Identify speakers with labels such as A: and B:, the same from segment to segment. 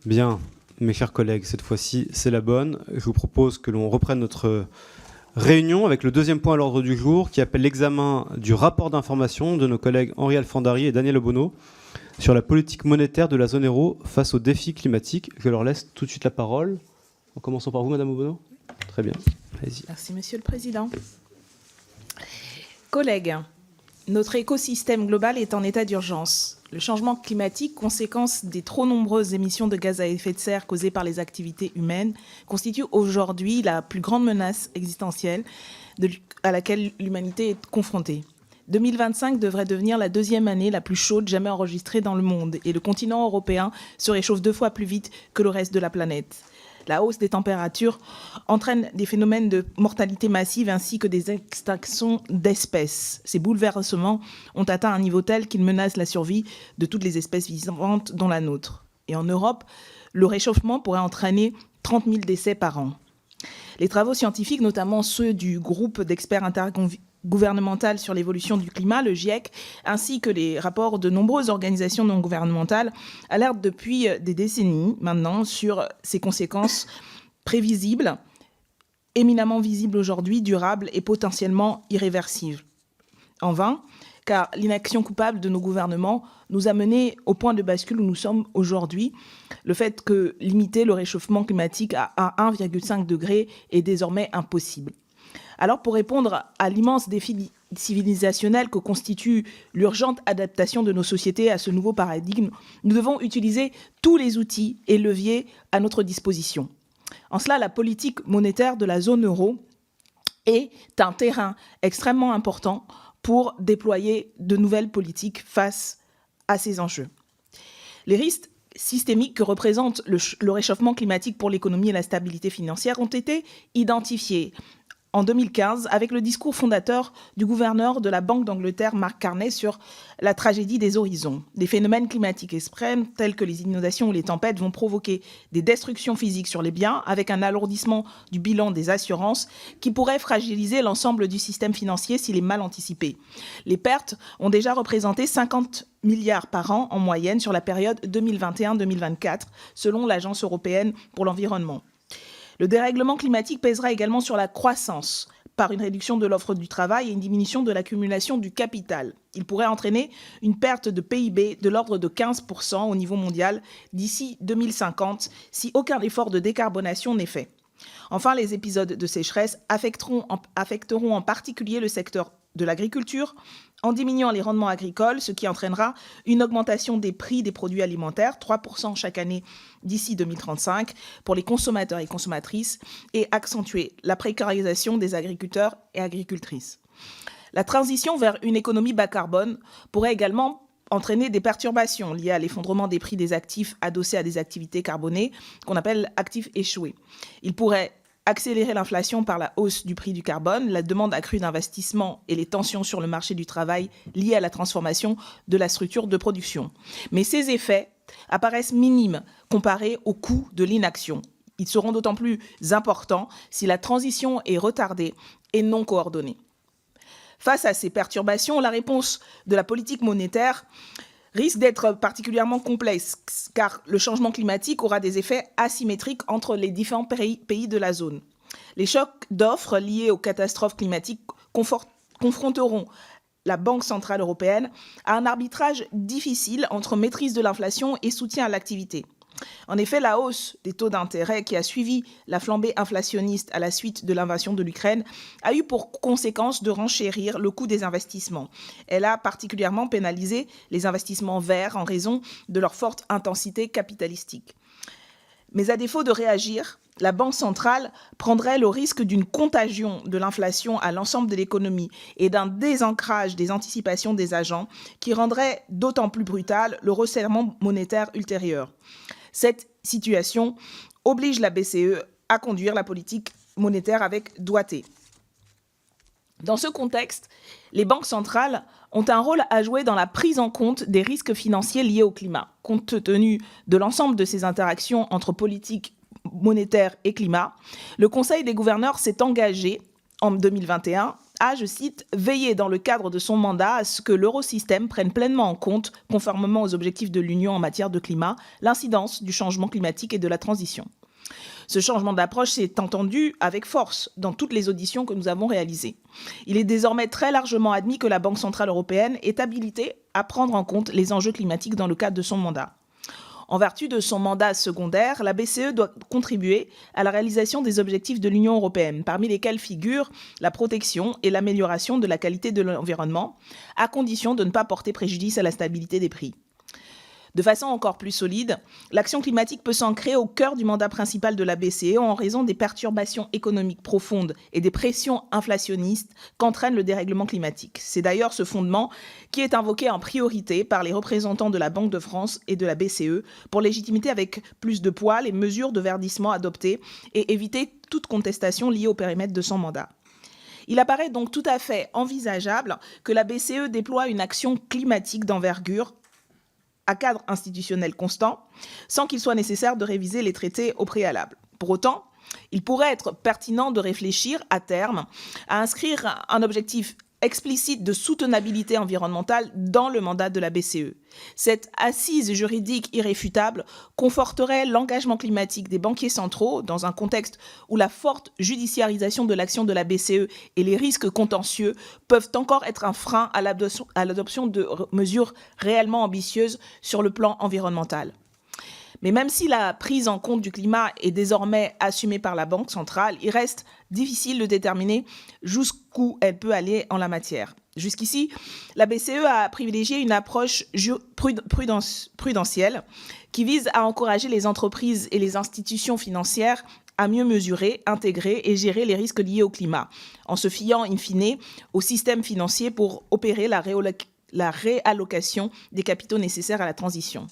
A: Bien, mes chers collègues, cette fois-ci, c'est la bonne. Je vous propose que l'on reprenne notre réunion avec le deuxième point à l'ordre du jour qui appelle l'examen du rapport d'information de nos collègues Henri Alfandari et Daniel Obono sur la politique monétaire de la zone euro face aux défis climatiques. Je leur laisse tout de suite la parole. En commençant par vous, Madame Obono. Très bien, allez-y.
B: Merci, Monsieur le Président. Collègues, notre écosystème global est en état d'urgence. Le changement climatique, conséquence des trop nombreuses émissions de gaz à effet de serre causées par les activités humaines, constitue aujourd'hui la plus grande menace existentielle à laquelle l'humanité est confrontée. 2025 devrait devenir la deuxième année la plus chaude jamais enregistrée dans le monde et le continent européen se réchauffe 2 fois plus vite que le reste de la planète. La hausse des températures entraîne des phénomènes de mortalité massive ainsi que des extinctions d'espèces. Ces bouleversements ont atteint un niveau tel qu'ils menacent la survie de toutes les espèces vivantes, dont la nôtre. Et en Europe, le réchauffement pourrait entraîner 30 000 décès par an. Les travaux scientifiques, notamment ceux du groupe d'experts intergouvernemental sur l'évolution du climat, le GIEC, ainsi que les rapports de nombreuses organisations non gouvernementales, alertent depuis des décennies maintenant sur ces conséquences prévisibles, éminemment visibles aujourd'hui, durables et potentiellement irréversibles. En vain, car l'inaction coupable de nos gouvernements nous a menés au point de bascule où nous sommes aujourd'hui. Le fait que limiter le réchauffement climatique à 1,5 degré est désormais impossible. Alors, pour répondre à l'immense défi civilisationnel que constitue l'urgente adaptation de nos sociétés à ce nouveau paradigme, nous devons utiliser tous les outils et leviers à notre disposition. En cela, la politique monétaire de la zone euro est un terrain extrêmement important pour déployer de nouvelles politiques face à ces enjeux. Les risques systémiques que représente le réchauffement climatique pour l'économie et la stabilité financière ont été identifiés en 2015 avec le discours fondateur du gouverneur de la Banque d'Angleterre, Mark Carney, sur la tragédie des horizons. Des phénomènes climatiques extrêmes, tels que les inondations ou les tempêtes, vont provoquer des destructions physiques sur les biens, avec un alourdissement du bilan des assurances qui pourrait fragiliser l'ensemble du système financier s'il est mal anticipé. Les pertes ont déjà représenté 50 milliards par an en moyenne sur la période 2021-2024, selon l'Agence européenne pour l'environnement. Le dérèglement climatique pèsera également sur la croissance par une réduction de l'offre du travail et une diminution de l'accumulation du capital. Il pourrait entraîner une perte de PIB de l'ordre de 15% au niveau mondial d'ici 2050 si aucun effort de décarbonation n'est fait. Enfin, les épisodes de sécheresse affecteront en particulier le secteur de l'agriculture en diminuant les rendements agricoles, ce qui entraînera une augmentation des prix des produits alimentaires, 3% chaque année d'ici 2035, pour les consommateurs et consommatrices, et accentuer la précarisation des agriculteurs et agricultrices. La transition vers une économie bas carbone pourrait également entraîner des perturbations liées à l'effondrement des prix des actifs adossés à des activités carbonées, qu'on appelle actifs échoués. Il pourrait accélérer l'inflation par la hausse du prix du carbone, la demande accrue d'investissement et les tensions sur le marché du travail liées à la transformation de la structure de production. Mais ces effets apparaissent minimes comparés au coût de l'inaction. Ils seront d'autant plus importants si la transition est retardée et non coordonnée. Face à ces perturbations, la réponse de la politique monétaire risque d'être particulièrement complexe, car le changement climatique aura des effets asymétriques entre les différents pays de la zone. Les chocs d'offres liés aux catastrophes climatiques confronteront la Banque centrale européenne à un arbitrage difficile entre maîtrise de l'inflation et soutien à l'activité. En effet, la hausse des taux d'intérêt qui a suivi la flambée inflationniste à la suite de l'invasion de l'Ukraine a eu pour conséquence de renchérir le coût des investissements. Elle a particulièrement pénalisé les investissements verts en raison de leur forte intensité capitalistique. Mais à défaut de réagir, la Banque centrale prendrait le risque d'une contagion de l'inflation à l'ensemble de l'économie et d'un désancrage des anticipations des agents qui rendrait d'autant plus brutal le resserrement monétaire ultérieur. Cette situation oblige la BCE à conduire la politique monétaire avec doigté. Dans ce contexte, les banques centrales ont un rôle à jouer dans la prise en compte des risques financiers liés au climat. Compte tenu de l'ensemble de ces interactions entre politique monétaire et climat, le Conseil des gouverneurs s'est engagé en 2021 a, je cite, « veillé dans le cadre de son mandat à ce que l'eurosystème prenne pleinement en compte, conformément aux objectifs de l'Union en matière de climat, l'incidence du changement climatique et de la transition ». Ce changement d'approche s'est entendu avec force dans toutes les auditions que nous avons réalisées. Il est désormais très largement admis que la Banque centrale européenne est habilitée à prendre en compte les enjeux climatiques dans le cadre de son mandat. En vertu de son mandat secondaire, la BCE doit contribuer à la réalisation des objectifs de l'Union européenne, parmi lesquels figurent la protection et l'amélioration de la qualité de l'environnement, à condition de ne pas porter préjudice à la stabilité des prix. De façon encore plus solide, l'action climatique peut s'ancrer au cœur du mandat principal de la BCE en raison des perturbations économiques profondes et des pressions inflationnistes qu'entraîne le dérèglement climatique. C'est d'ailleurs ce fondement qui est invoqué en priorité par les représentants de la Banque de France et de la BCE pour légitimer avec plus de poids les mesures de verdissement adoptées et éviter toute contestation liée au périmètre de son mandat. Il apparaît donc tout à fait envisageable que la BCE déploie une action climatique d'envergure à cadre institutionnel constant, sans qu'il soit nécessaire de réviser les traités au préalable. Pour autant, il pourrait être pertinent de réfléchir à terme à inscrire un objectif explicite de soutenabilité environnementale dans le mandat de la BCE. Cette assise juridique irréfutable conforterait l'engagement climatique des banquiers centraux dans un contexte où la forte judiciarisation de l'action de la BCE et les risques contentieux peuvent encore être un frein à l'adoption de mesures réellement ambitieuses sur le plan environnemental. Mais même si la prise en compte du climat est désormais assumée par la Banque centrale, il reste difficile de déterminer jusqu'où elle peut aller en la matière. Jusqu'ici, la BCE a privilégié une approche prudentielle qui vise à encourager les entreprises et les institutions financières à mieux mesurer, intégrer et gérer les risques liés au climat, en se fiant in fine au système financier pour opérer la réallocation des capitaux nécessaires à la transition.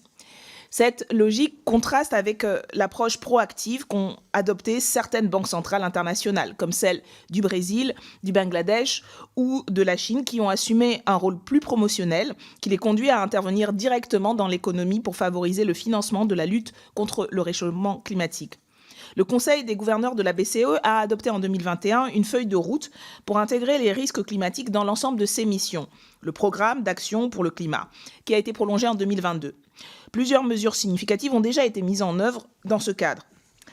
B: Cette logique contraste avec l'approche proactive qu'ont adoptée certaines banques centrales internationales, comme celle du Brésil, du Bangladesh ou de la Chine, qui ont assumé un rôle plus promotionnel, qui les conduit à intervenir directement dans l'économie pour favoriser le financement de la lutte contre le réchauffement climatique. Le Conseil des gouverneurs de la BCE a adopté en 2021 une feuille de route pour intégrer les risques climatiques dans l'ensemble de ses missions, le programme d'action pour le climat, qui a été prolongé en 2022. Plusieurs mesures significatives ont déjà été mises en œuvre dans ce cadre.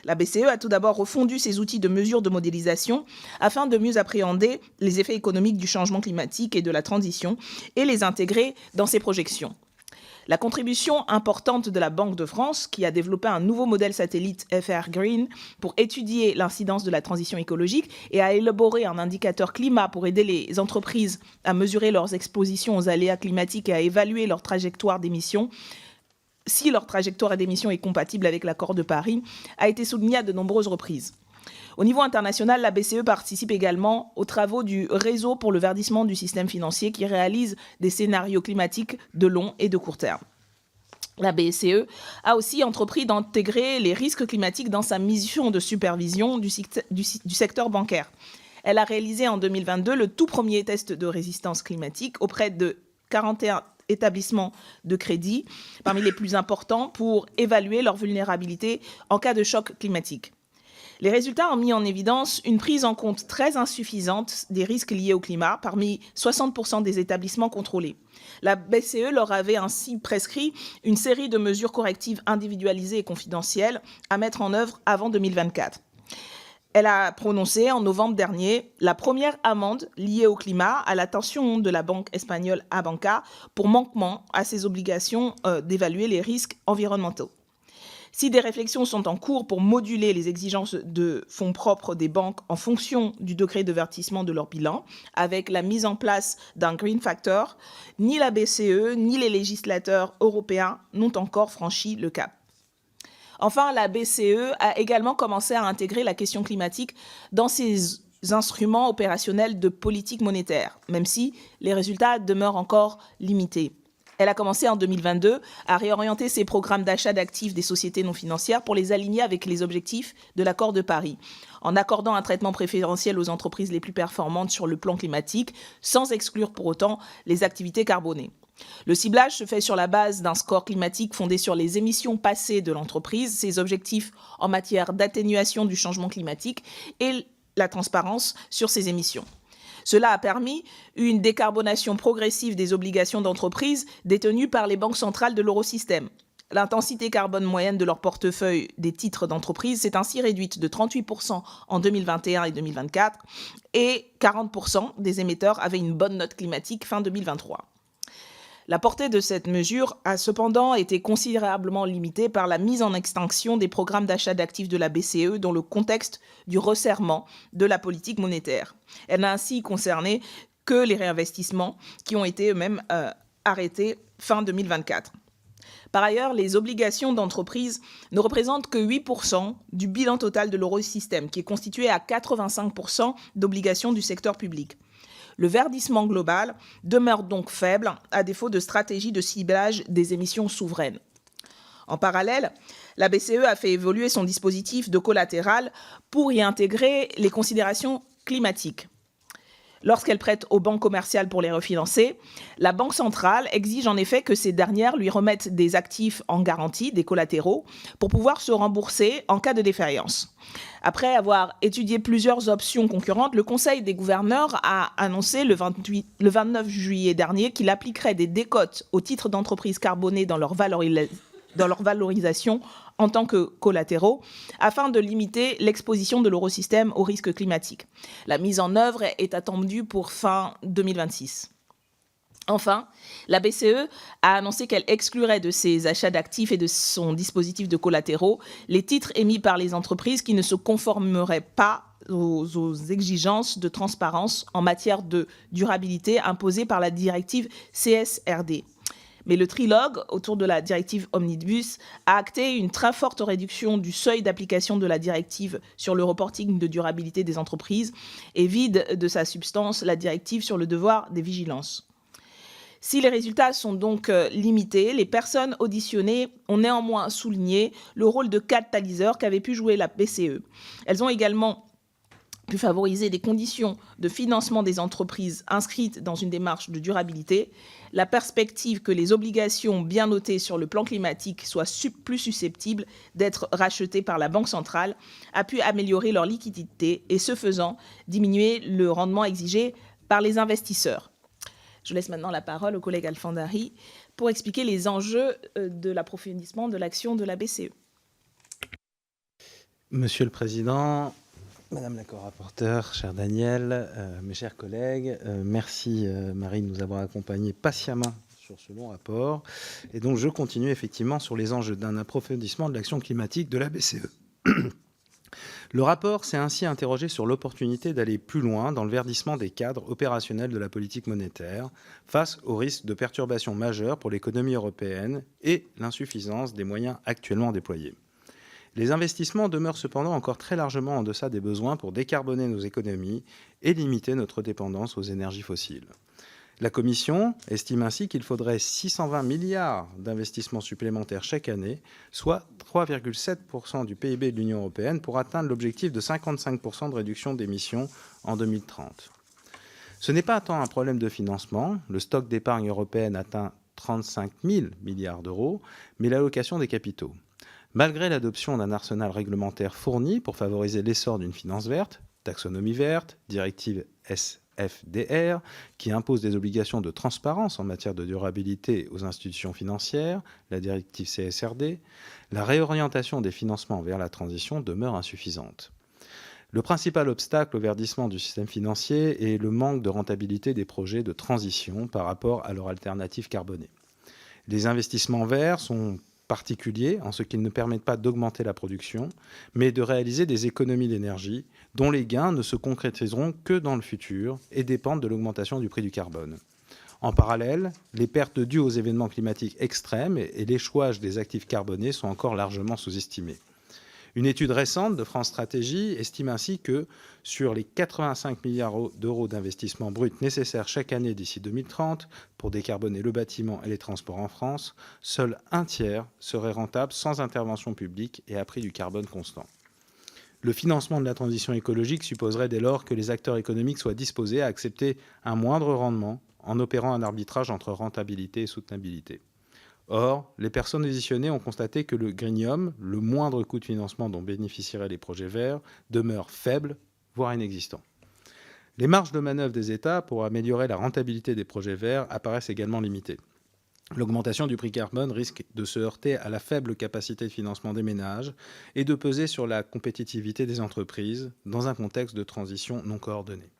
B: La BCE a tout d'abord refondu ses outils de mesure de modélisation afin de mieux appréhender les effets économiques du changement climatique et de la transition et les intégrer dans ses projections. La contribution importante de la Banque de France, qui a développé un nouveau modèle satellite FR Green pour étudier l'incidence de la transition écologique et a élaboré un indicateur climat pour aider les entreprises à mesurer leurs expositions aux aléas climatiques et à évaluer leur trajectoire d'émissions, si leur trajectoire d'émissions est compatible avec l'accord de Paris, a été soulignée à de nombreuses reprises. Au niveau international, la BCE participe également aux travaux du Réseau pour le verdissement du système financier qui réalise des scénarios climatiques de long et de court terme. La BCE a aussi entrepris d'intégrer les risques climatiques dans sa mission de supervision du secteur bancaire. Elle a réalisé en 2022 le tout premier test de résistance climatique auprès de 41 établissements de crédit, parmi les plus importants, pour évaluer leur vulnérabilité en cas de choc climatique. Les résultats ont mis en évidence une prise en compte très insuffisante des risques liés au climat parmi 60% des établissements contrôlés. La BCE leur avait ainsi prescrit une série de mesures correctives individualisées et confidentielles à mettre en œuvre avant 2024. Elle a prononcé en novembre dernier la première amende liée au climat à l'attention de la banque espagnole Abanca pour manquement à ses obligations d'évaluer les risques environnementaux. Si des réflexions sont en cours pour moduler les exigences de fonds propres des banques en fonction du degré de verdissement de leur bilan, avec la mise en place d'un Green Factor, ni la BCE ni les législateurs européens n'ont encore franchi le cap. Enfin, la BCE a également commencé à intégrer la question climatique dans ses instruments opérationnels de politique monétaire, même si les résultats demeurent encore limités. Elle a commencé en 2022 à réorienter ses programmes d'achat d'actifs des sociétés non financières pour les aligner avec les objectifs de l'accord de Paris, en accordant un traitement préférentiel aux entreprises les plus performantes sur le plan climatique, sans exclure pour autant les activités carbonées. Le ciblage se fait sur la base d'un score climatique fondé sur les émissions passées de l'entreprise, ses objectifs en matière d'atténuation du changement climatique et la transparence sur ses émissions. Cela a permis une décarbonation progressive des obligations d'entreprise détenues par les banques centrales de l'eurosystème. L'intensité carbone moyenne de leur portefeuille des titres d'entreprise s'est ainsi réduite de 38% en 2021 et 2024 et 40% des émetteurs avaient une bonne note climatique fin 2023. La portée de cette mesure a cependant été considérablement limitée par la mise en extinction des programmes d'achat d'actifs de la BCE dans le contexte du resserrement de la politique monétaire. Elle n'a ainsi concerné que les réinvestissements qui ont été eux-mêmes arrêtés fin 2024. Par ailleurs, les obligations d'entreprise ne représentent que 8% du bilan total de l'eurosystème, qui est constitué à 85% d'obligations du secteur public. Le verdissement global demeure donc faible, à défaut de stratégie de ciblage des émissions souveraines. En parallèle, la BCE a fait évoluer son dispositif de collatéral pour y intégrer les considérations climatiques. Lorsqu'elle prête aux banques commerciales pour les refinancer, la Banque centrale exige en effet que ces dernières lui remettent des actifs en garantie, des collatéraux, pour pouvoir se rembourser en cas de défaillance. Après avoir étudié plusieurs options concurrentes, le Conseil des gouverneurs a annoncé le 29 juillet dernier qu'il appliquerait des décotes aux titres d'entreprises carbonées dans leur valorisation en tant que collatéraux, afin de limiter l'exposition de l'eurosystème au risque climatique. La mise en œuvre est attendue pour fin 2026. Enfin, la BCE a annoncé qu'elle exclurait de ses achats d'actifs et de son dispositif de collatéraux les titres émis par les entreprises qui ne se conformeraient pas aux exigences de transparence en matière de durabilité imposées par la directive CSRD. Mais le trilogue autour de la directive Omnibus a acté une très forte réduction du seuil d'application de la directive sur le reporting de durabilité des entreprises et vide de sa substance la directive sur le devoir des vigilances. Si les résultats sont donc limités, les personnes auditionnées ont néanmoins souligné le rôle de catalyseur qu'avait pu jouer la BCE. Elles ont également pu favoriser des conditions de financement des entreprises inscrites dans une démarche de durabilité, la perspective que les obligations bien notées sur le plan climatique soient plus susceptibles d'être rachetées par la Banque centrale a pu améliorer leur liquidité et, ce faisant, diminuer le rendement exigé par les investisseurs. Je laisse maintenant la parole au collègue Alfandari pour expliquer les enjeux de l'approfondissement de l'action de la BCE.
C: Monsieur le Président, Madame la co-rapporteure, cher Daniel, mes chers collègues, merci Marie de nous avoir accompagnés patiemment sur ce long rapport. Et donc je continue effectivement sur les enjeux d'un approfondissement de l'action climatique de la BCE. Le rapport s'est ainsi interrogé sur l'opportunité d'aller plus loin dans le verdissement des cadres opérationnels de la politique monétaire face au risque de perturbations majeures pour l'économie européenne et l'insuffisance des moyens actuellement déployés. Les investissements demeurent cependant encore très largement en deçà des besoins pour décarboner nos économies et limiter notre dépendance aux énergies fossiles. La Commission estime ainsi qu'il faudrait 620 milliards d'investissements supplémentaires chaque année, soit 3,7% du PIB de l'Union européenne, pour atteindre l'objectif de 55% de réduction d'émissions en 2030. Ce n'est pas tant un problème de financement, le stock d'épargne européenne atteint 35 000 milliards d'euros, mais l'allocation des capitaux. Malgré l'adoption d'un arsenal réglementaire fourni pour favoriser l'essor d'une finance verte, taxonomie verte, directive SFDR, qui impose des obligations de transparence en matière de durabilité aux institutions financières, la directive CSRD, la réorientation des financements vers la transition demeure insuffisante. Le principal obstacle au verdissement du système financier est le manque de rentabilité des projets de transition par rapport à leur alternative carbonée. Les investissements verts sont particuliers en ce qu'ils ne permettent pas d'augmenter la production, mais de réaliser des économies d'énergie dont les gains ne se concrétiseront que dans le futur et dépendent de l'augmentation du prix du carbone. En parallèle, les pertes dues aux événements climatiques extrêmes et l'échouage des actifs carbonés sont encore largement sous-estimés. Une étude récente de France Stratégie estime ainsi que sur les 85 milliards d'euros d'investissement brut nécessaires chaque année d'ici 2030 pour décarboner le bâtiment et les transports en France, seul un tiers serait rentable sans intervention publique et à prix du carbone constant. Le financement de la transition écologique supposerait dès lors que les acteurs économiques soient disposés à accepter un moindre rendement en opérant un arbitrage entre rentabilité et soutenabilité. Or, les personnes auditionnées ont constaté que le greenium, le moindre coût de financement dont bénéficieraient les projets verts, demeure faible, voire inexistant. Les marges de manœuvre des États pour améliorer la rentabilité des projets verts apparaissent également limitées. L'augmentation du prix carbone risque de se heurter à la faible capacité de financement des ménages et de peser sur la compétitivité des entreprises dans un contexte de transition non coordonnée.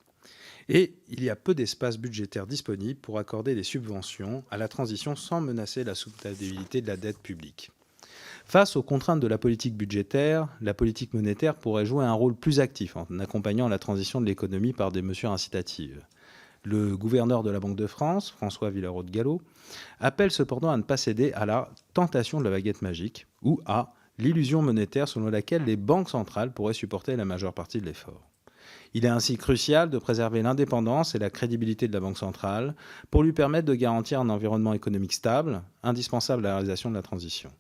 C: Et il y a peu d'espace budgétaire disponible pour accorder des subventions à la transition sans menacer la soutenabilité de la dette publique. Face aux contraintes de la politique budgétaire, la politique monétaire pourrait jouer un rôle plus actif en accompagnant la transition de l'économie par des mesures incitatives. Le gouverneur de la Banque de France, François Villeroy de Galhau, appelle cependant à ne pas céder à la tentation de la baguette magique ou à l'illusion monétaire selon laquelle les banques centrales pourraient supporter la majeure partie de l'effort. Il est ainsi crucial de préserver l'indépendance et la crédibilité de la Banque centrale pour lui permettre de garantir un environnement économique stable, indispensable à la réalisation de la transition.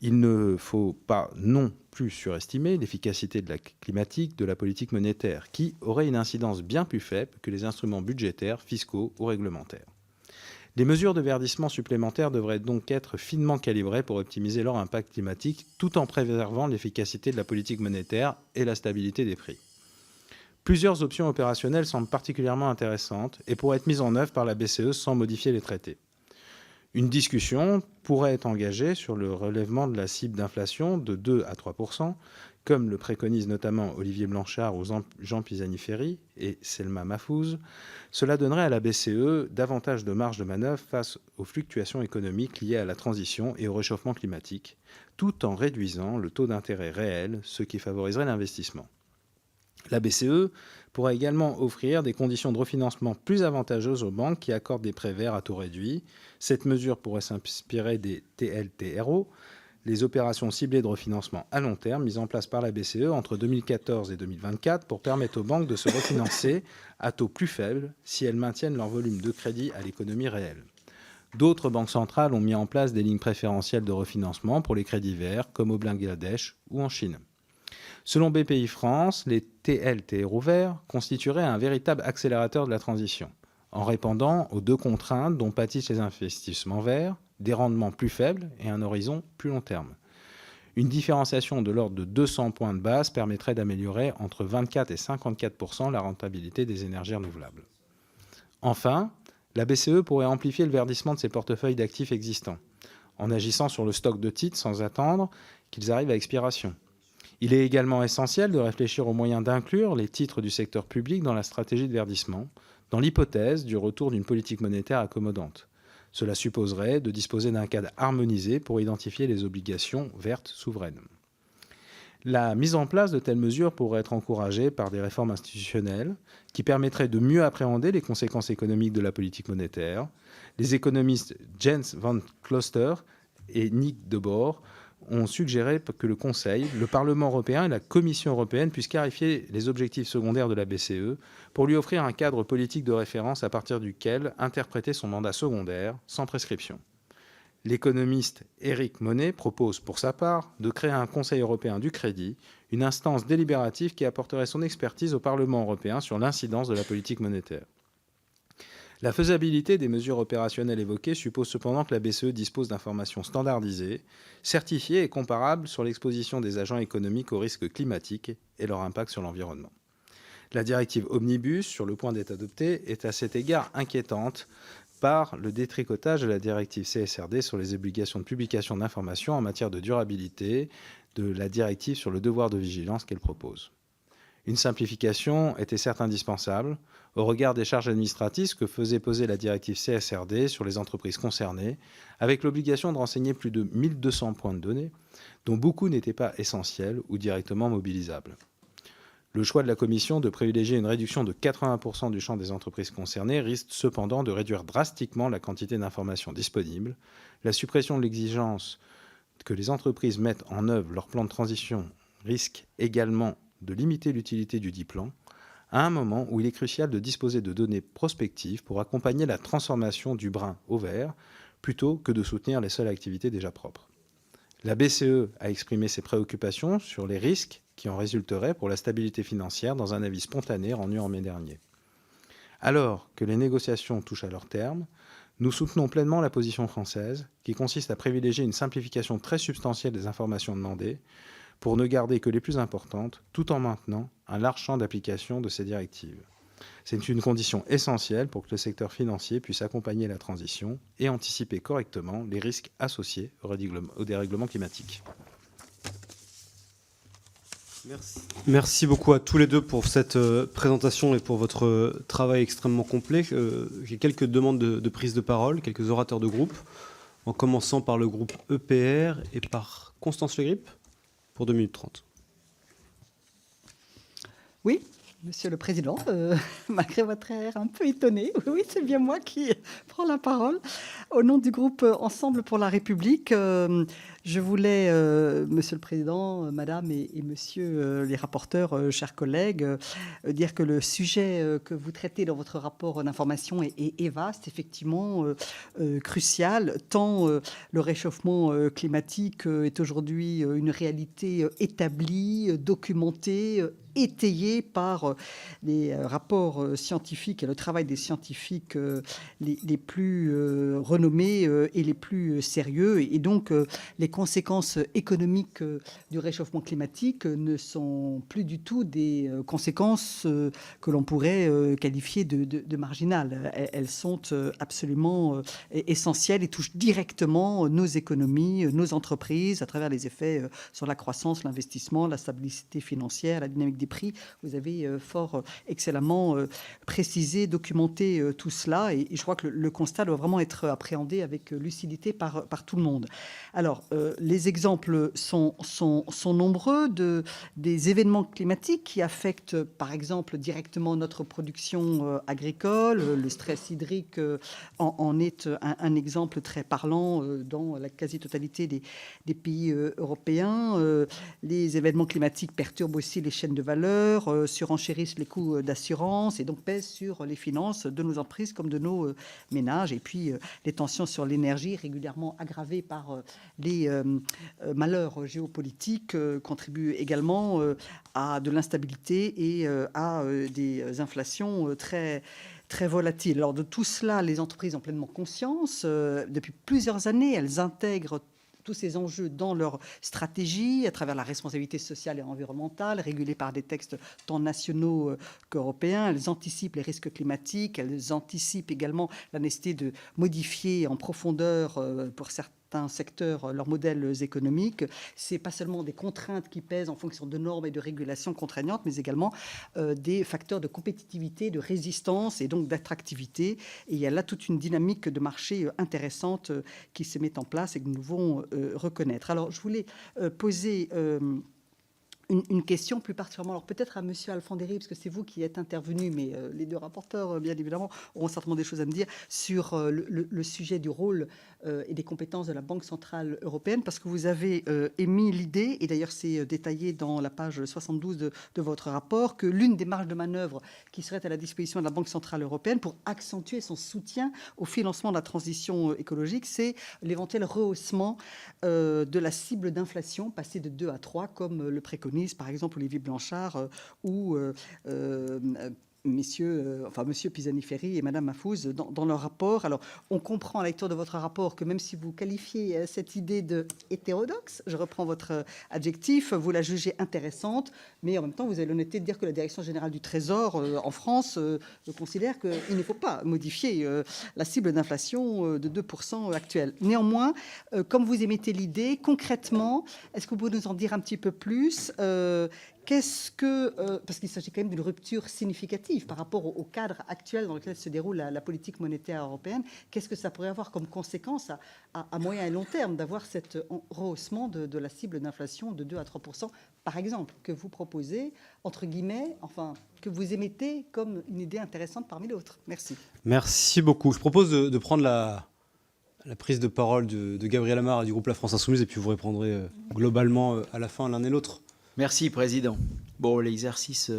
C: Il ne faut pas non plus surestimer l'efficacité de la climatique de la politique monétaire, qui aurait une incidence bien plus faible que les instruments budgétaires, fiscaux ou réglementaires. Les mesures de verdissement supplémentaires devraient donc être finement calibrées pour optimiser leur impact climatique, tout en préservant l'efficacité de la politique monétaire et la stabilité des prix. Plusieurs options opérationnelles semblent particulièrement intéressantes et pourraient être mises en œuvre par la BCE sans modifier les traités. Une discussion pourrait être engagée sur le relèvement de la cible d'inflation de 2 à 3 %, comme le préconisent notamment Olivier Blanchard ou Jean Pisani-Ferry et Selma Mahfouz. Cela donnerait à la BCE davantage de marge de manœuvre face aux fluctuations économiques liées à la transition et au réchauffement climatique, tout en réduisant le taux d'intérêt réel, ce qui favoriserait l'investissement. La BCE pourra également offrir des conditions de refinancement plus avantageuses aux banques qui accordent des prêts verts à taux réduit. Cette mesure pourrait s'inspirer des TLTRO, les opérations ciblées de refinancement à long terme mises en place par la BCE entre 2014 et 2024 pour permettre aux banques de se refinancer à taux plus faibles si elles maintiennent leur volume de crédit à l'économie réelle. D'autres banques centrales ont mis en place des lignes préférentielles de refinancement pour les crédits verts, comme au Bangladesh ou en Chine. Selon BPI-France, les TLTRO verts constitueraient un véritable accélérateur de la transition, en répondant aux deux contraintes dont pâtissent les investissements verts, des rendements plus faibles et un horizon plus long terme. Une différenciation de l'ordre de 200 points de base permettrait d'améliorer entre 24 et 54 % la rentabilité des énergies renouvelables. Enfin, la BCE pourrait amplifier le verdissement de ses portefeuilles d'actifs existants, en agissant sur le stock de titres sans attendre qu'ils arrivent à expiration. Il est également essentiel de réfléchir aux moyens d'inclure les titres du secteur public dans la stratégie de verdissement, dans l'hypothèse du retour d'une politique monétaire accommodante. Cela supposerait de disposer d'un cadre harmonisé pour identifier les obligations vertes souveraines. La mise en place de telles mesures pourrait être encouragée par des réformes institutionnelles qui permettraient de mieux appréhender les conséquences économiques de la politique monétaire. Les économistes Jens van Closter et Nick Debord ont suggéré que le Conseil, le Parlement européen et la Commission européenne puissent clarifier les objectifs secondaires de la BCE pour lui offrir un cadre politique de référence à partir duquel interpréter son mandat secondaire sans prescription. L'économiste Éric Monnet propose pour sa part de créer un Conseil européen du crédit, une instance délibérative qui apporterait son expertise au Parlement européen sur l'incidence de la politique monétaire. La faisabilité des mesures opérationnelles évoquées suppose cependant que la BCE dispose d'informations standardisées, certifiées et comparables sur l'exposition des agents économiques aux risques climatiques et leur impact sur l'environnement. La directive Omnibus, sur le point d'être adoptée, est à cet égard inquiétante par le détricotage de la directive CSRD sur les obligations de publication d'informations en matière de durabilité, de la directive sur le devoir de vigilance qu'elle propose. Une simplification était certes indispensable au regard des charges administratives que faisait peser la directive CSRD sur les entreprises concernées, avec l'obligation de renseigner plus de 1200 points de données, dont beaucoup n'étaient pas essentiels ou directement mobilisables. Le choix de la Commission de privilégier une réduction de 80% du champ des entreprises concernées risque cependant de réduire drastiquement la quantité d'informations disponibles. La suppression de l'exigence que les entreprises mettent en œuvre leur plan de transition risque également de limiter l'utilité du dit plan, à un moment où il est crucial de disposer de données prospectives pour accompagner la transformation du brun au vert, plutôt que de soutenir les seules activités déjà propres. La BCE a exprimé ses préoccupations sur les risques qui en résulteraient pour la stabilité financière dans un avis spontané rendu en mai dernier. Alors que les négociations touchent à leur terme, nous soutenons pleinement la position française, qui consiste à privilégier une simplification très substantielle des informations demandées, pour ne garder que les plus importantes, tout en maintenant un large champ d'application de ces directives. C'est une condition essentielle pour que le secteur financier puisse accompagner la transition et anticiper correctement les risques associés au dérèglement climatique.
A: Merci beaucoup à tous les deux pour cette présentation et pour votre travail extrêmement complet. J'ai quelques demandes de prise de parole, quelques orateurs de groupe, en commençant par le groupe EPR et par Constance Le Grip pour 2 minutes 30.
D: Oui, Monsieur le Président, malgré votre air un peu étonné, oui, c'est bien moi qui prends la parole. Au nom du groupe Ensemble pour la République, je voulais, Monsieur le Président, Madame et Monsieur les rapporteurs, chers collègues, dire que le sujet que vous traitez dans votre rapport d'information est vaste, effectivement crucial, tant le réchauffement climatique est aujourd'hui une réalité établie, documentée, étayée par les rapports scientifiques et le travail des scientifiques les plus renommés et les plus sérieux. Et donc, les conséquences économiques du réchauffement climatique ne sont plus du tout des conséquences que l'on pourrait qualifier de marginales. Elles sont absolument essentielles et touchent directement nos économies, nos entreprises, à travers les effets sur la croissance, l'investissement, la stabilité financière, la dynamique des prix. Vous avez fort excellemment précisé, documenté tout cela, et je crois que le constat doit vraiment être appréhendé avec lucidité par tout le monde. Alors, les exemples sont nombreux des événements climatiques qui affectent, par exemple, directement notre production agricole. Le stress hydrique en est un exemple très parlant dans la quasi-totalité des pays européens. Les événements climatiques perturbent aussi les chaînes de valeur, surenchérissent les coûts d'assurance et donc pèsent sur les finances de nos entreprises comme de nos ménages. Et puis, les tensions sur l'énergie, régulièrement aggravées par les malheurs géopolitiques, contribuent également à de l'instabilité et à des inflations très volatiles. Alors, de tout cela, les entreprises ont pleinement conscience. Depuis plusieurs années, elles intègrent tous ces enjeux dans leur stratégie, à travers la responsabilité sociale et environnementale, régulée par des textes tant nationaux qu'européens. Elles anticipent les risques climatiques, elles anticipent également la nécessité de modifier en profondeur, pour certains secteurs, leurs modèles économiques. C'est pas seulement des contraintes qui pèsent en fonction de normes et de régulations contraignantes, mais également des facteurs de compétitivité, de résistance et donc d'attractivité. Et il y a là toute une dynamique de marché intéressante qui se met en place et que nous devons reconnaître. Alors, je voulais poser une question plus particulièrement, alors peut-être à Monsieur Alfandéry, parce que c'est vous qui êtes intervenu, mais les deux rapporteurs, bien évidemment, auront certainement des choses à me dire sur le sujet du rôle et des compétences de la Banque centrale européenne, parce que vous avez émis l'idée, et d'ailleurs c'est détaillé dans la page 72 de votre rapport, que l'une des marges de manœuvre qui serait à la disposition de la Banque centrale européenne pour accentuer son soutien au financement de la transition écologique, c'est l'éventuel rehaussement de la cible d'inflation, passer de 2 à 3, comme le préconise par exemple Olivier Blanchard ou Monsieur Pisani-Ferry et Madame Mahfouz dans leur rapport. Alors, on comprend à la lecture de votre rapport que même si vous qualifiez cette idée de hétérodoxe, je reprends votre adjectif, vous la jugez intéressante, mais en même temps, vous avez l'honnêteté de dire que la Direction générale du Trésor en France considère qu'il ne faut pas modifier la cible d'inflation de 2% actuelle. Néanmoins, comme vous émettez l'idée, concrètement, est-ce que vous pouvez nous en dire un petit peu plus parce qu'il s'agit quand même d'une rupture significative par rapport au cadre actuel dans lequel se déroule la politique monétaire européenne, qu'est-ce que ça pourrait avoir comme conséquence à moyen et long terme d'avoir cet rehaussement de la cible d'inflation de 2 à 3%, par exemple, que vous proposez, entre guillemets, enfin, que vous émettez comme une idée intéressante parmi d'autres. Merci.
A: Merci beaucoup. Je propose de prendre la prise de parole de Gabriel Amar et du groupe La France Insoumise, et puis vous répondrez globalement à la fin l'un et l'autre.
E: Merci, Président. Bon, l'exercice,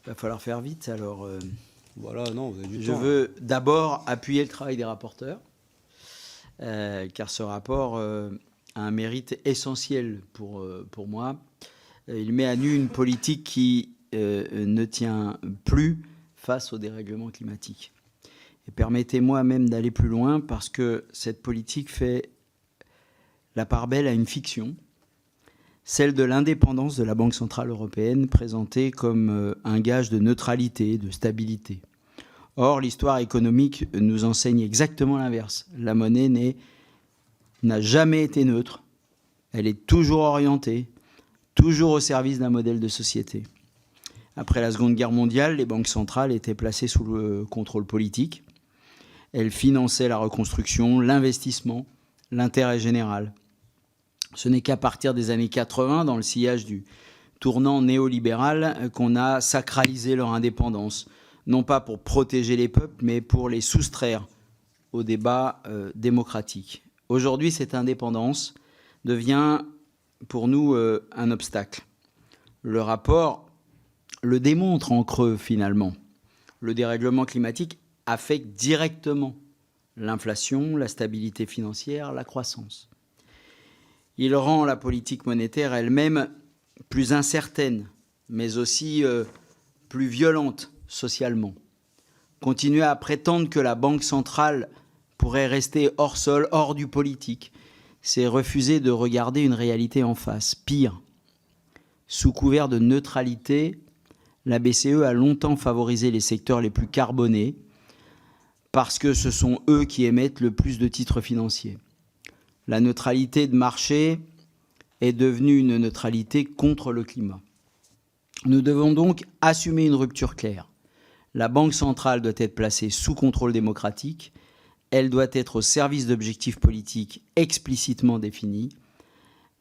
E: va falloir faire vite. Alors,
A: voilà, non, vous avez du temps.
E: Je veux d'abord appuyer le travail des rapporteurs, car ce rapport a un mérite essentiel pour moi. Il met à nu une politique qui ne tient plus face au dérèglement climatique. Et permettez-moi même d'aller plus loin, parce que cette politique fait la part belle à une fiction. celle de l'indépendance de la Banque centrale européenne, présentée comme un gage de neutralité, de stabilité. Or, l'histoire économique nous enseigne exactement l'inverse. La monnaie n'a jamais été neutre. Elle est toujours orientée, toujours au service d'un modèle de société. Après la Seconde Guerre mondiale, les banques centrales étaient placées sous le contrôle politique. Elles finançaient la reconstruction, l'investissement, l'intérêt général. Ce n'est qu'à partir des années 80, dans le sillage du tournant néolibéral, qu'on a sacralisé leur indépendance, non pas pour protéger les peuples, mais pour les soustraire au débat démocratique. Aujourd'hui, cette indépendance devient pour nous un obstacle. Le rapport le démontre en creux, finalement. Le dérèglement climatique affecte directement l'inflation, la stabilité financière, la croissance. Il rend la politique monétaire elle-même plus incertaine, mais aussi plus violente socialement. Continuer à prétendre que la Banque centrale pourrait rester hors sol, hors du politique, c'est refuser de regarder une réalité en face. Pire, sous couvert de neutralité, la BCE a longtemps favorisé les secteurs les plus carbonés parce que ce sont eux qui émettent le plus de titres financiers. La neutralité de marché est devenue une neutralité contre le climat. Nous devons donc assumer une rupture claire. La Banque centrale doit être placée sous contrôle démocratique. Elle doit être au service d'objectifs politiques explicitement définis.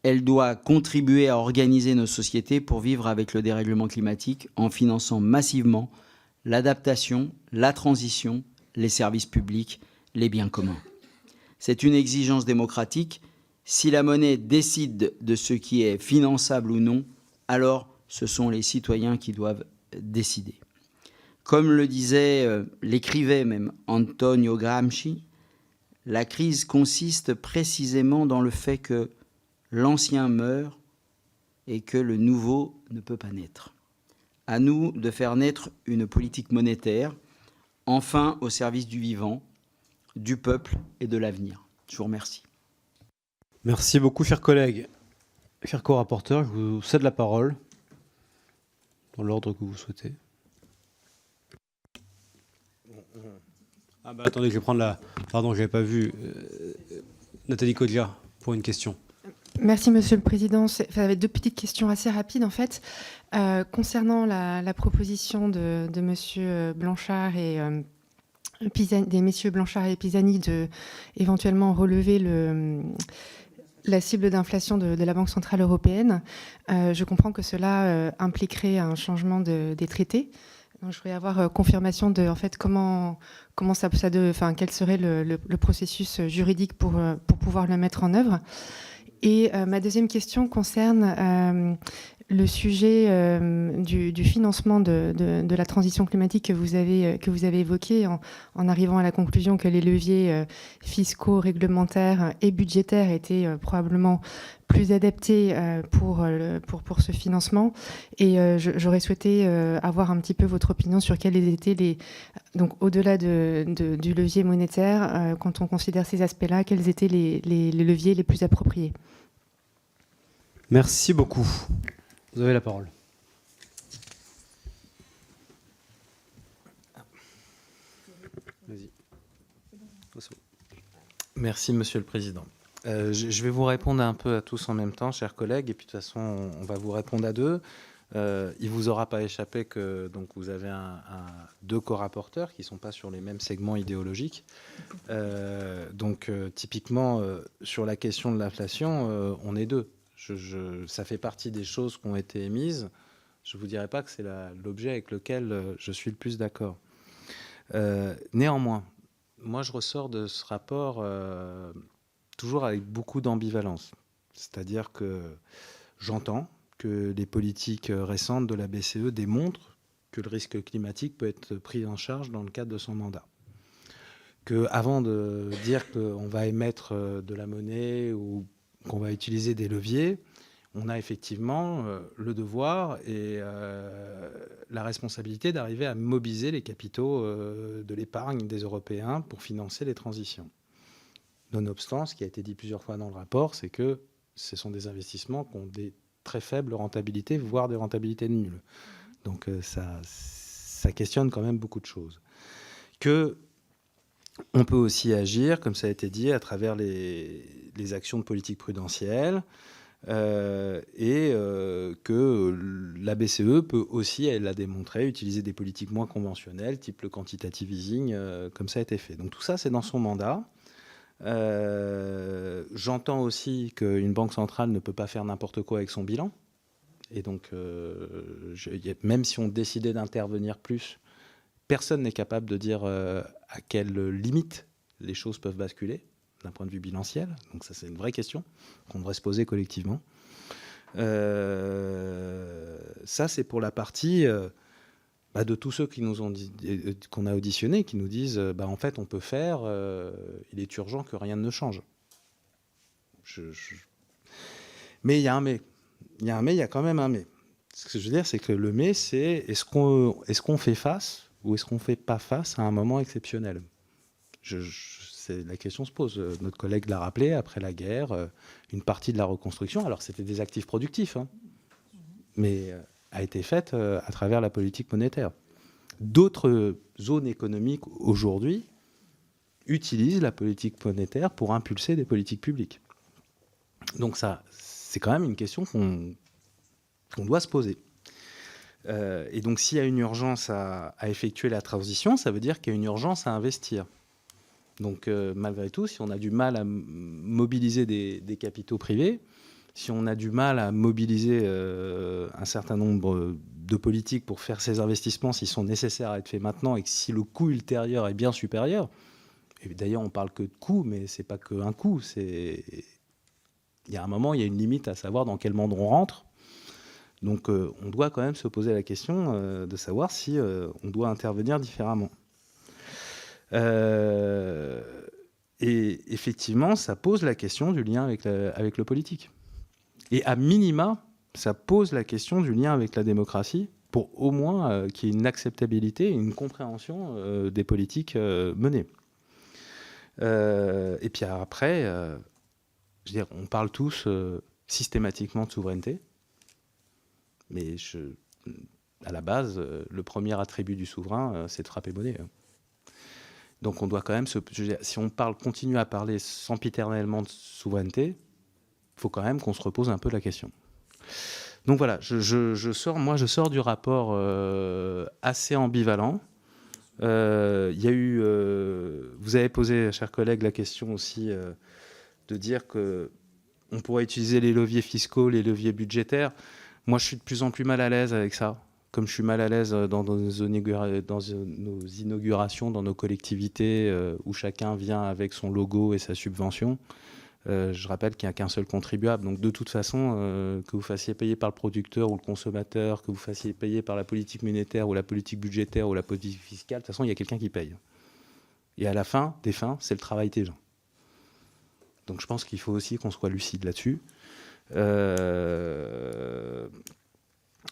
E: Elle doit contribuer à organiser nos sociétés pour vivre avec le dérèglement climatique en finançant massivement l'adaptation, la transition, les services publics, les biens communs. C'est une exigence démocratique. Si la monnaie décide de ce qui est finançable ou non, alors ce sont les citoyens qui doivent décider. Comme le disait, l'écrivait même Antonio Gramsci, la crise consiste précisément dans le fait que l'ancien meurt et que le nouveau ne peut pas naître. À nous de faire naître une politique monétaire, enfin au service du vivant, du peuple et de l'avenir. Je vous remercie.
A: Merci beaucoup, chers collègues. Chers co-rapporteurs, je vous cède la parole dans l'ordre que vous souhaitez. Attendez, je vais prendre la... Pardon, je n'avais pas vu. Nathalie Codja, pour une question.
F: Merci, Monsieur le Président. Ça va être deux petites questions assez rapides, en fait. Concernant la proposition de Monsieur Blanchard et des messieurs Blanchard et Pisani de éventuellement relever la cible d'inflation de la Banque centrale européenne, je comprends que cela impliquerait un changement des traités. Donc, je voudrais avoir confirmation de, en fait, quel serait le processus juridique pour pouvoir le mettre en œuvre. Et ma deuxième question concerne le sujet du financement de la transition climatique que vous avez évoqué en arrivant à la conclusion que les leviers fiscaux, réglementaires et budgétaires étaient probablement plus adaptés pour ce financement. Et j'aurais souhaité avoir un petit peu votre opinion sur quels étaient donc au-delà du levier monétaire, quand on considère ces aspects-là, quels étaient les leviers les plus appropriés.
A: Merci beaucoup. Vous avez la parole. Vas-y.
C: Merci, Monsieur le Président. Je vais vous répondre un peu à tous en même temps, chers collègues, et puis de toute façon, on va vous répondre à deux. Il ne vous aura pas échappé que donc, vous avez deux co-rapporteurs qui ne sont pas sur les mêmes segments idéologiques. Typiquement, sur la question de l'inflation, on est deux. Ça fait partie des choses qui ont été émises. Je ne vous dirai pas que c'est l'objet avec lequel je suis le plus d'accord. Néanmoins, moi, je ressors de ce rapport toujours avec beaucoup d'ambivalence. C'est-à-dire que j'entends que les politiques récentes de la BCE démontrent que le risque climatique peut être pris en charge dans le cadre de son mandat. Qu'avant de dire qu'on va émettre de la monnaie ou qu'on va utiliser des leviers, on a effectivement le devoir et la responsabilité d'arriver à mobiliser les capitaux de l'épargne des Européens pour financer les transitions. Nonobstant, ce qui a été dit plusieurs fois dans le rapport, c'est que ce sont des investissements qui ont des très faible rentabilité, voire des rentabilités nulles. Donc ça questionne quand même beaucoup de choses. On peut aussi agir, comme ça a été dit, à travers les actions de politique prudentielle, que la BCE peut aussi, elle l'a démontré, utiliser des politiques moins conventionnelles, type le quantitative easing, comme ça a été fait. Donc tout ça, c'est dans son mandat. J'entends aussi qu'une banque centrale ne peut pas faire n'importe quoi avec son bilan. Et donc, même si on décidait d'intervenir plus, personne n'est capable de dire à quelle limite les choses peuvent basculer d'un point de vue bilanciel. Donc ça, c'est une vraie question qu'on devrait se poser collectivement. Ça, c'est pour la partie de tous ceux qui nous ont dit, qu'on a auditionnés, qui nous disent en fait, on peut faire, il est urgent que rien ne change. Mais il y a un mais. Il y a quand même un mais. Ce que je veux dire, c'est que le mais, c'est est-ce qu'on fait face ou est-ce qu'on ne fait pas face à un moment exceptionnel ? La question se pose. Notre collègue l'a rappelé, après la guerre, une partie de la reconstruction, alors c'était des actifs productifs, mais a été faite à travers la politique monétaire. D'autres zones économiques aujourd'hui utilisent la politique monétaire pour impulser des politiques publiques. Donc ça, c'est quand même une question qu'on doit se poser. Et donc s'il y a une urgence à effectuer la transition, ça veut dire qu'il y a une urgence à investir. Donc malgré tout, si on a du mal à mobiliser des capitaux privés, si on a du mal à mobiliser un certain nombre de politiques pour faire ces investissements, s'ils sont nécessaires à être faits maintenant et que si le coût ultérieur est bien supérieur, et d'ailleurs on parle que de coût, mais c'est pas qu'un coût, il y a un moment, il y a une limite à savoir dans quel monde on rentre. Donc on doit quand même se poser la question de savoir si on doit intervenir différemment. Et effectivement, ça pose la question du lien avec le politique. Et à minima, ça pose la question du lien avec la démocratie pour au moins qu'il y ait une acceptabilité, une compréhension des politiques menées. Et puis après, je veux dire, on parle tous systématiquement de souveraineté, mais à la base, le premier attribut du souverain, c'est de frapper monnaie. Donc on doit quand même, si on continue à parler sempiternellement de souveraineté, il faut quand même qu'on se repose un peu la question. Donc voilà, je sors du rapport assez ambivalent. Il y a eu, vous avez posé, chers collègues, la question aussi de dire qu'on pourrait utiliser les leviers fiscaux, les leviers budgétaires. Moi, je suis de plus en plus mal à l'aise avec ça. Comme je suis mal à l'aise dans nos inaugurations, dans nos collectivités, où chacun vient avec son logo et sa subvention, je rappelle qu'il n'y a qu'un seul contribuable. Donc de toute façon, que vous fassiez payer par le producteur ou le consommateur, que vous fassiez payer par la politique monétaire ou la politique budgétaire ou la politique fiscale, de toute façon, il y a quelqu'un qui paye. Et à la fin des fins, c'est le travail des gens. Donc je pense qu'il faut aussi qu'on soit lucide là-dessus.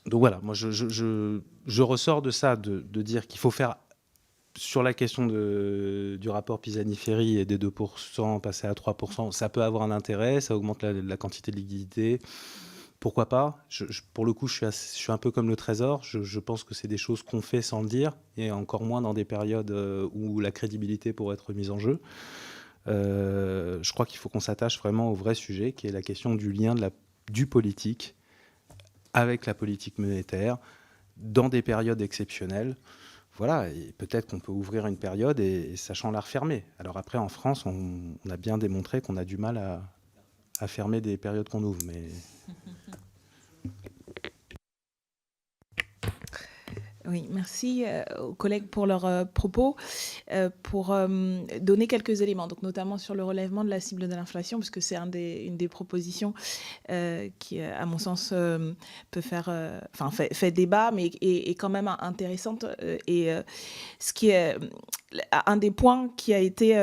C: Donc voilà, moi je ressors de ça, de dire qu'il faut faire, sur la question du rapport Pisani-Ferry et des 2%, passer à 3%, ça peut avoir un intérêt, ça augmente la quantité de liquidité, pourquoi pas. Pour le coup, je suis un peu comme le Trésor, je pense que c'est des choses qu'on fait sans le dire, et encore moins dans des périodes où la crédibilité pourrait être mise en jeu. Je crois qu'il faut qu'on s'attache vraiment au vrai sujet, qui est la question du lien du politique avec la politique monétaire dans des périodes exceptionnelles. Voilà, et peut-être qu'on peut ouvrir une période et sachant la refermer. Alors après, en France, on a bien démontré qu'on a du mal à fermer des périodes qu'on ouvre, mais...
B: Oui, merci aux collègues pour leurs propos. Pour donner quelques éléments, donc notamment sur le relèvement de la cible de l'inflation, parce que c'est une des propositions qui, à mon sens, peut faire, fait débat, mais est quand même intéressante. Et ce qui est un des points qui a été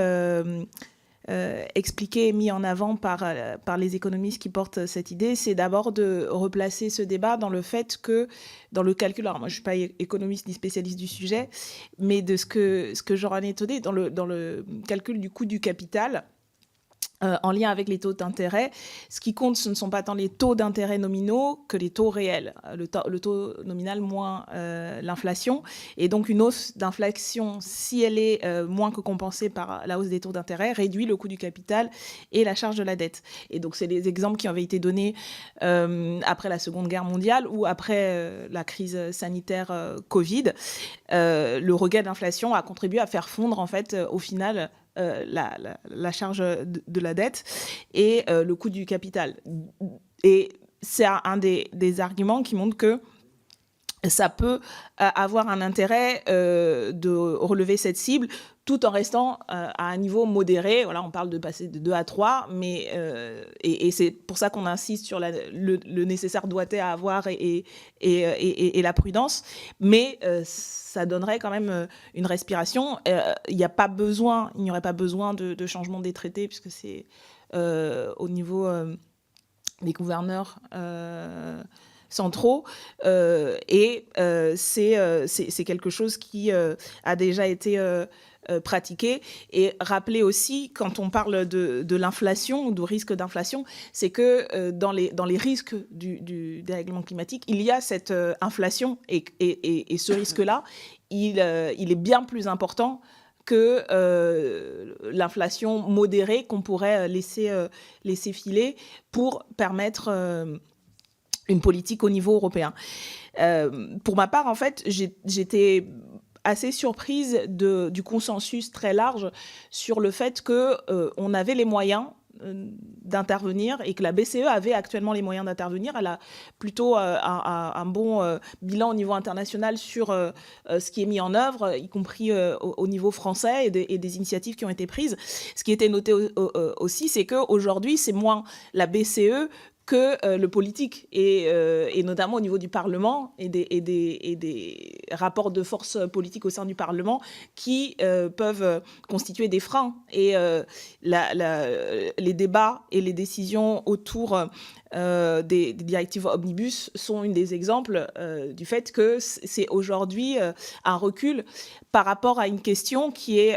B: expliqué et mis en avant par les économistes qui portent cette idée, c'est d'abord de replacer ce débat dans le fait que, dans le calcul, alors moi je ne suis pas économiste ni spécialiste du sujet, mais de ce que j'en ai étonné, dans le calcul du coût du capital, en lien avec les taux d'intérêt. Ce qui compte, ce ne sont pas tant les taux d'intérêt nominaux que les taux réels. Le taux nominal moins l'inflation. Et donc, une hausse d'inflation, si elle est moins que compensée par la hausse des taux d'intérêt, réduit le coût du capital et la charge de la dette. Et donc, c'est les exemples qui avaient été donnés après la Seconde Guerre mondiale ou après la crise sanitaire Covid. Le regain d'inflation a contribué à faire fondre, en fait, au final, la charge de la dette et le coût du capital. Et c'est un des arguments qui montre que ça peut avoir un intérêt de relever cette cible tout en restant à un niveau modéré. Voilà, on parle de passer de 2 à 3, mais, et c'est pour ça qu'on insiste sur le nécessaire doigté à avoir et la prudence. Mais ça donnerait quand même une respiration. Il n'y aurait pas besoin de changement des traités, puisque c'est au niveau des gouverneurs centraux, et c'est quelque chose qui a déjà été pratiqué. Et rappeler aussi, quand on parle de l'inflation, du risque d'inflation, c'est que dans les risques du dérèglement climatique, il y a cette inflation, et ce risque-là, il est bien plus important que l'inflation modérée qu'on pourrait laisser filer pour permettre une politique au niveau européen. Pour ma part, en fait, j'étais assez surprise du consensus très large sur le fait qu'on avait les moyens d'intervenir et que la BCE avait actuellement les moyens d'intervenir. Elle a plutôt un bon bilan au niveau international sur ce qui est mis en œuvre, y compris au niveau français, et des initiatives qui ont été prises. Ce qui était noté aussi, c'est qu'aujourd'hui, c'est moins la BCE que le politique, et notamment au niveau du Parlement et des rapports de force politique au sein du Parlement qui peuvent constituer des freins. Et les débats et les décisions autour des directives omnibus sont une des exemples du fait que c'est aujourd'hui un recul par rapport à une question qui est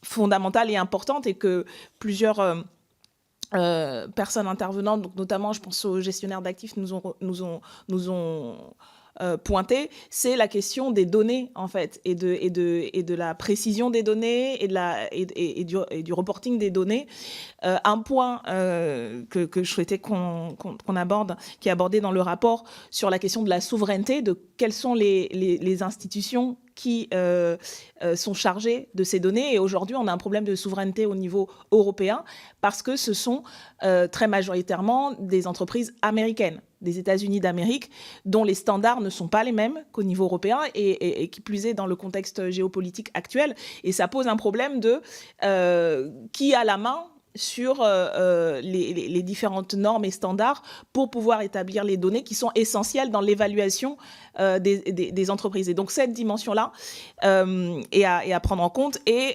B: fondamentale et importante, et que plusieurs personnes intervenantes, donc notamment je pense aux gestionnaires d'actifs, nous ont pointé, c'est la question des données, en fait, et de la précision des données et du reporting des données. Un point que je souhaitais qu'on aborde, qui est abordé dans le rapport, sur la question de la souveraineté, de quelles sont les institutions qui sont chargées de ces données. Et aujourd'hui, on a un problème de souveraineté au niveau européen, parce que ce sont très majoritairement des entreprises américaines, des États-Unis d'Amérique, dont les standards ne sont pas les mêmes qu'au niveau européen, et qui plus est dans le contexte géopolitique actuel. Et ça pose un problème de qui a la main sur les différentes normes et standards pour pouvoir établir les données qui sont essentielles dans l'évaluation des entreprises. Et donc cette dimension-là est à prendre en compte, et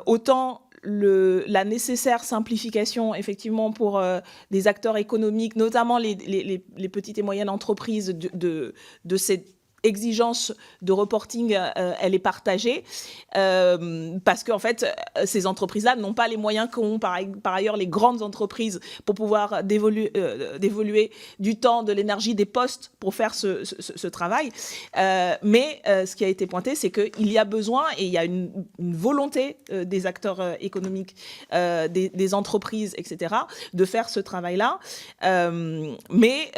B: autant la nécessaire simplification, effectivement, pour des acteurs économiques, notamment les petites et moyennes entreprises, de cette exigence de reporting, elle est partagée, parce qu'en fait, ces entreprises-là n'ont pas les moyens qu'ont par ailleurs les grandes entreprises pour pouvoir dévoluer du temps, de l'énergie, des postes pour faire ce travail. Mais ce qui a été pointé, c'est qu'il y a besoin, et il y a une volonté des acteurs économiques, des entreprises, etc., de faire ce travail-là. Mais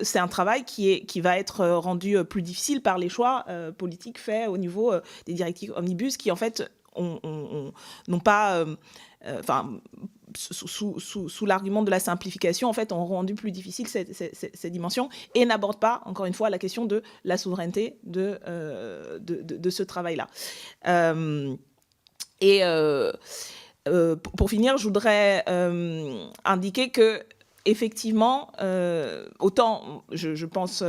B: c'est un travail qui va être rendu plus difficile par les choix politiques faits au niveau des directives omnibus, qui en fait n'ont pas, sous l'argument de la simplification, en fait, ont rendu plus difficile ces dimensions, et n'abordent pas, encore une fois, la question de la souveraineté de ce travail-là. Pour finir, je voudrais indiquer que effectivement, autant je pense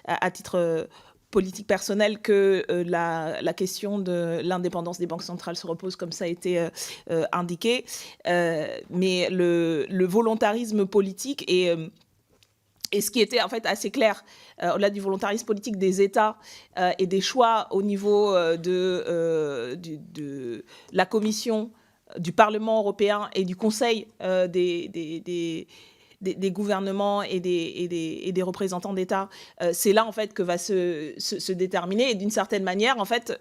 B: à titre politique personnelle que la question de l'indépendance des banques centrales se repose, comme ça a été indiqué, mais le volontarisme politique et ce qui était en fait assez clair, au-delà du volontarisme politique des États et des choix au niveau de la Commission du Parlement européen et du Conseil des gouvernements et des représentants d'État, c'est là en fait que va se déterminer. Et d'une certaine manière, en fait,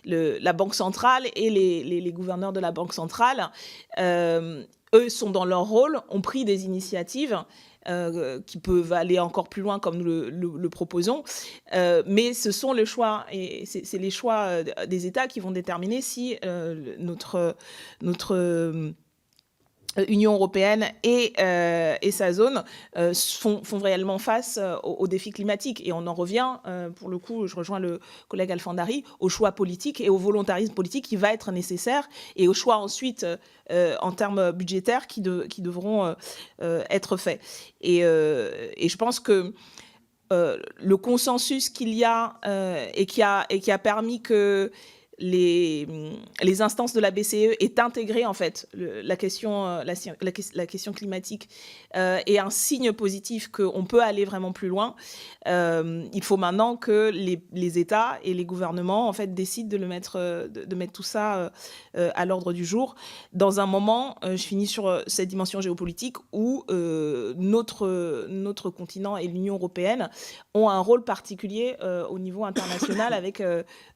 B: la Banque centrale et les gouverneurs de la Banque centrale, eux sont dans leur rôle, ont pris des initiatives qui peuvent aller encore plus loin comme nous le proposons, mais ce sont les choix, et c'est les choix des États qui vont déterminer si notre Union européenne et sa zone font réellement face aux défis climatiques. Et on en revient, pour le coup, je rejoins le collègue Alfandari, au choix politique et au volontarisme politique qui va être nécessaire, et au choix ensuite en termes budgétaires qui devront être faits. Et je pense que le consensus qu'il y a et qui a permis que les instances de la BCE aient intégré en fait la question climatique est un signe positif qu'on peut aller vraiment plus loin. Il faut maintenant que les États et les gouvernements en fait décident de mettre tout ça à l'ordre du jour dans un moment, je finis sur cette dimension géopolitique, où notre continent et l'Union européenne ont un rôle particulier au niveau international avec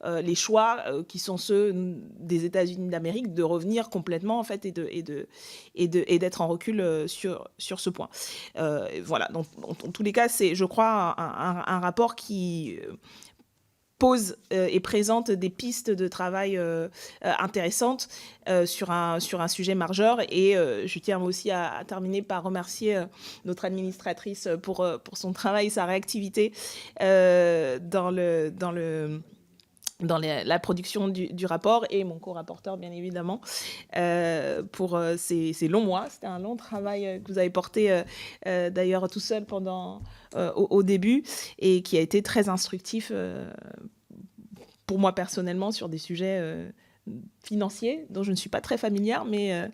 B: les choix qui sont ceux des États-Unis d'Amérique de revenir complètement en fait et d'être en recul sur ce point. Voilà. Donc, en tous les cas, c'est, je crois, un rapport qui pose et présente des pistes de travail intéressantes sur un sujet majeur. Et je tiens aussi à terminer par remercier notre administratrice pour son travail, sa réactivité dans la production du rapport, et mon co-rapporteur, bien évidemment, pour ces longs mois. C'était un long travail que vous avez porté d'ailleurs tout seul au début, et qui a été très instructif pour moi personnellement sur des sujets financiers dont je ne suis pas très familière, mais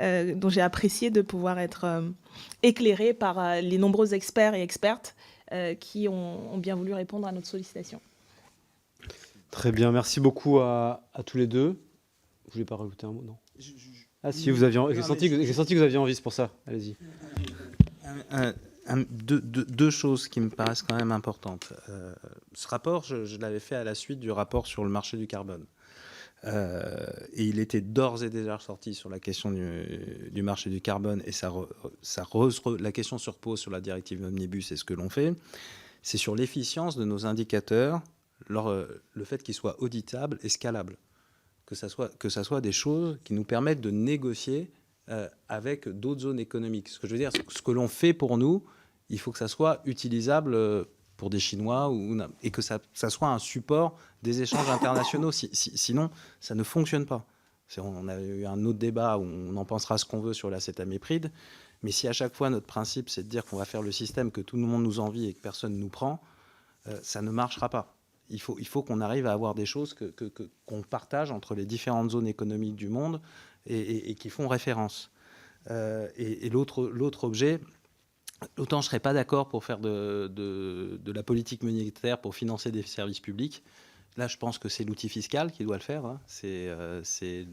B: dont j'ai apprécié de pouvoir être éclairée par les nombreux experts et expertes qui ont bien voulu répondre à notre sollicitation.
A: Très bien, merci beaucoup à tous les deux. Vous voulez pas rajouter un mot, non? Ah si, j'ai senti que vous aviez envie, c'est pour ça. Allez-y.
C: Deux choses qui me paraissent quand même importantes. Ce rapport, je l'avais fait à la suite du rapport sur le marché du carbone. Et il était d'ores et déjà ressorti sur la question du marché du carbone, et la question se repose sur la directive Omnibus et ce que l'on fait. C'est sur l'efficience de nos indicateurs, le fait qu'ils soient auditables et scalables, que ça soit des choses qui nous permettent de négocier avec d'autres zones économiques. Ce que je veux dire, ce que l'on fait pour nous, il faut que ça soit utilisable pour des Chinois et que ça soit un support des échanges internationaux. Sinon, ça ne fonctionne pas. On a eu un autre débat où on en pensera ce qu'on veut sur l'acétamipride, mais si à chaque fois notre principe c'est de dire qu'on va faire le système que tout le monde nous envie et que personne ne nous prend, ça ne marchera pas. Il faut qu'on arrive à avoir des choses qu'on partage entre les différentes zones économiques du monde et qui font référence. Et l'autre objet, autant je ne serais pas d'accord pour faire de la politique monétaire pour financer des services publics. Là, je pense que c'est l'outil fiscal qui doit le faire. Hein. C'est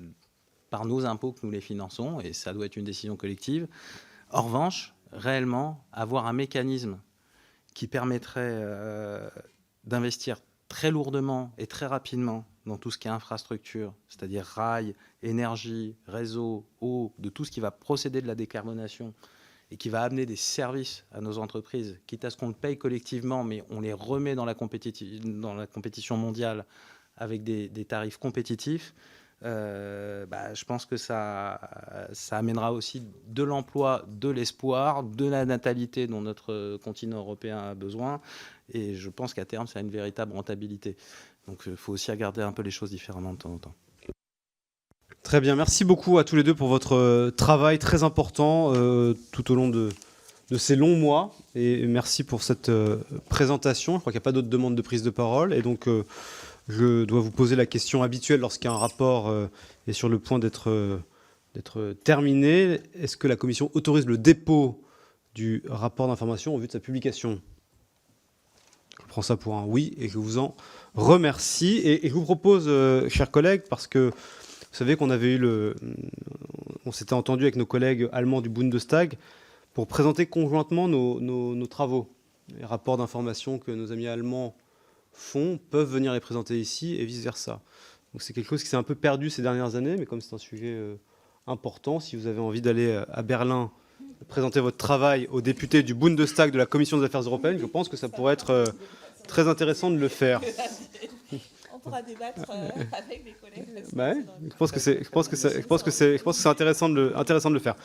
C: par nos impôts que nous les finançons, et ça doit être une décision collective. En revanche, réellement, avoir un mécanisme qui permettrait d'investir très lourdement et très rapidement dans tout ce qui est infrastructure, c'est-à-dire rail, énergie, réseau, eau, de tout ce qui va procéder de la décarbonation et qui va amener des services à nos entreprises, quitte à ce qu'on le paye collectivement, mais on les remet dans la compétition mondiale avec des tarifs compétitifs. Je pense que ça amènera aussi de l'emploi, de l'espoir, de la natalité dont notre continent européen a besoin. Et je pense qu'à terme, ça a une véritable rentabilité. Donc il faut aussi regarder un peu les choses différemment de temps en temps.
A: Très bien, merci beaucoup à tous les deux pour votre travail très important tout au long de ces longs mois. Et merci pour cette présentation. Je crois qu'il n'y a pas d'autres demandes de prise de parole. Et donc, je dois vous poser la question habituelle lorsqu'un rapport est sur le point d'être terminé. Est-ce que la Commission autorise le dépôt du rapport d'information au vu de sa publication ? Je prends ça pour un oui et je vous en remercie. Et je vous propose, chers collègues, parce que Vous savez qu'on avait on s'était entendu avec nos collègues allemands du Bundestag pour présenter conjointement nos travaux. Les rapports d'information que nos amis allemands font peuvent venir les présenter ici et vice-versa. Donc c'est quelque chose qui s'est un peu perdu ces dernières années, mais comme c'est un sujet important, si vous avez envie d'aller à Berlin présenter votre travail aux députés du Bundestag de la Commission des Affaires européennes, je pense que ça pourrait être très intéressant de le faire.
B: On pourra débattre avec les collègues.
A: Je pense que c'est intéressant de le faire.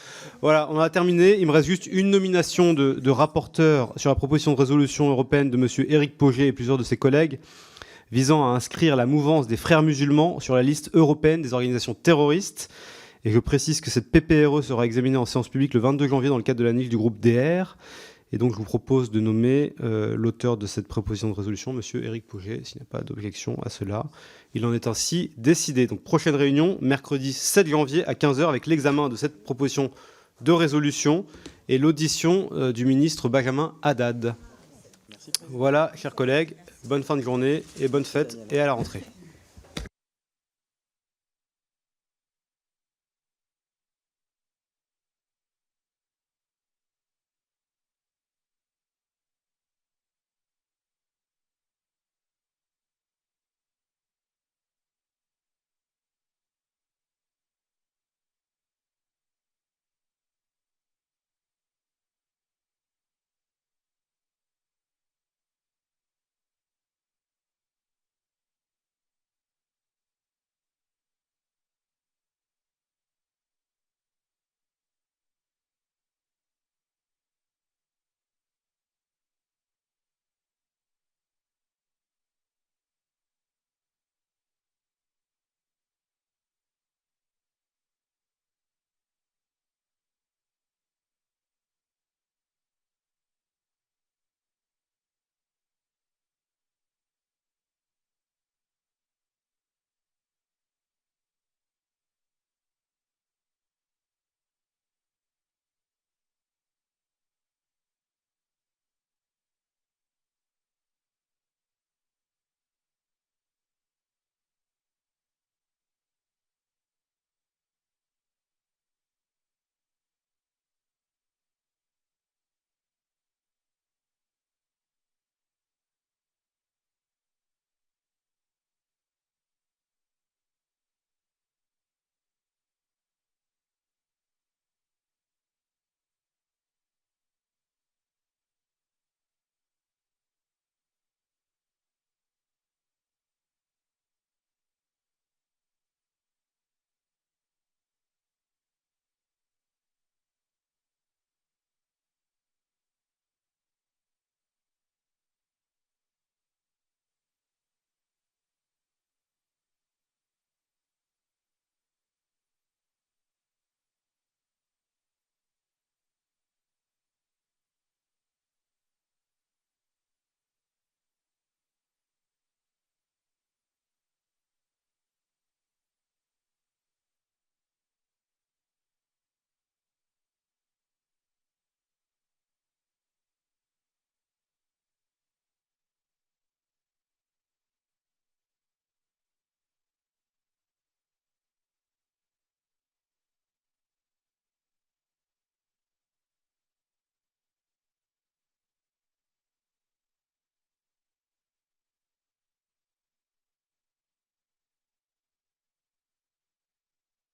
A: Voilà, on a terminé. Il me reste juste une nomination de rapporteur sur la proposition de résolution européenne de M. Éric Pauget et plusieurs de ses collègues visant à inscrire la mouvance des frères musulmans sur la liste européenne des organisations terroristes. Et je précise que cette PPRE sera examinée en séance publique le 22 janvier dans le cadre de la niche du groupe DR. Et donc, je vous propose de nommer l'auteur de cette proposition de résolution, M. Éric Pauget, s'il n'y a pas d'objection à cela. Il en est ainsi décidé. Donc, prochaine réunion, mercredi 7 janvier à 15h, avec l'examen de cette proposition de résolution et l'audition du ministre Benjamin Haddad. Voilà, chers collègues, bonne fin de journée et bonne fête et à la rentrée.